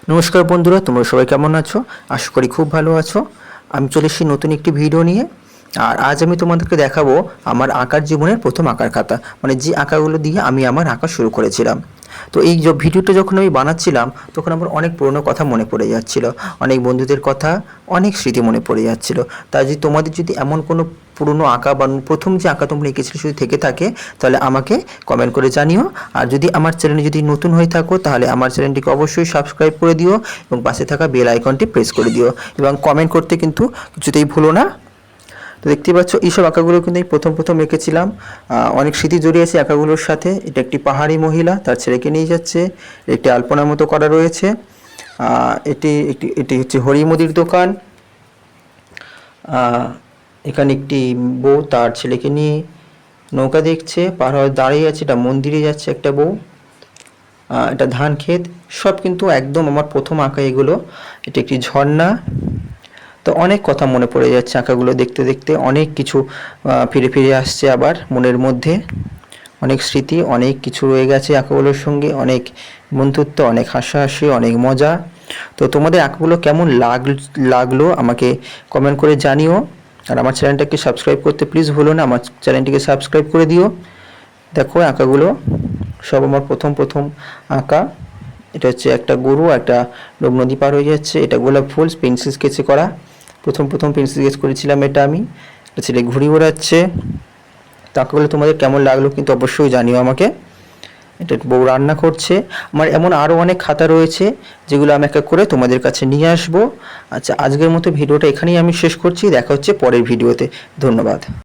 নমস্কার বন্ধুরা, তোমরা সবাই কেমন আছো? আশা করি খুব ভালো আছো। আমি চলে এসেছি নতুন একটি ভিডিও নিয়ে। আর আজ আমি তোমাদেরকে দেখাবো আমার আঁকার জীবনের প্রথম আঁকার খাতা, মানে যে আঁকাগুলো দিয়ে আমি আমার আঁকা শুরু করেছিলাম। তো এই যে ভিডিওটা যখন আমি বানাচ্ছিলাম তখন আমার অনেক পুরনো কথা মনে পড়ে যাচ্ছিল, অনেক বন্ধুদের কথা, অনেক স্মৃতি মনে পড়ে যাচ্ছিল। তাই যদি তোমাদের যদি এমন কোনো পুরনো আঁকা বা প্রথম যে আঁকা তোমরা এঁকেছিলে যদি থেকে থাকে তাহলে আমাকে কমেন্ট করে জানিও। আর যদি আমার চ্যানেলে যদি নতুন হয়ে থাকো তাহলে আমার চ্যানেলটিকে অবশ্যই সাবস্ক্রাইব করে দিও এবং পাশে থাকা বেল আইকনটি প্রেস করে দিও এবং কমেন্ট করতে কিন্তু কিছুতেই ভুলো না। তো দেখতে পাচ্ছ এইসব আঁকাগুলো কিন্তু আমি প্রথম এঁকেছিলাম। অনেক স্মৃতি জড়িয়ে আছে আঁকাগুলোর সাথে। এটা একটি পাহাড়ি মহিলা তার ছেলেকে নিয়ে যাচ্ছে, একটি আলপনার মতো করা রয়েছে। এটি হচ্ছে হরিমুদির দোকান। এখানে একটি বউ তার ছেলেকে নিয়ে নৌকা দেখছে, পার হয়ে দাঁড়িয়ে আছে। এটা মন্দিরে যাচ্ছে একটা বউ। এটা ধান ক্ষেত। সব কিন্তু একদম আমার প্রথম আঁকা এগুলো। এটা একটি ঝর্ণা। তো অনেক কথা মনে পড়ে যাচ্ছে আঁকাগুলো দেখতে দেখতে, অনেক কিছু ফিরে ফিরে আসছে আবার মনের মধ্যে। অনেক স্মৃতি, অনেক কিছু রয়ে গেছে আঁকাগুলোর সঙ্গে, অনেক বন্ধুত্ব, অনেক হাসাহাসি, অনেক মজা। তো তোমাদের আঁকাগুলো কেমন লাগলো আমাকে কমেন্ট করে জানিও। আর আমার চ্যানেলটাকে সাবস্ক্রাইব করতে প্লিজ ভুলো না, আমার চ্যানেলটিকে সাবস্ক্রাইব করে দিও। দেখো আঁকাগুলো সব আমার প্রথম আঁকা। এটা হচ্ছে একটা গরু, একটা লোক নদী পার হয়ে যাচ্ছে। এটা গোলাপ ফুল পেন্সিল স্কেচে করা। প্রথম পেন্সিল স্কেচ করেছিলাম এটা আমি। একটা ছেলে ঘুড়ি ওড়াচ্ছে। তো আঁকাগুলো তোমাদের কেমন লাগলো কিন্তু অবশ্যই জানিও আমাকে। এটা বউ রান্না করছে। আমার এমন আরও অনেক খাতা রয়েছে যেগুলো আমি এক এক করে তোমাদের কাছে নিয়ে আসবো। আচ্ছা, আজকের মতো ভিডিওটা এখানেই আমি শেষ করছি। দেখা হচ্ছে পরের ভিডিওতে। ধন্যবাদ।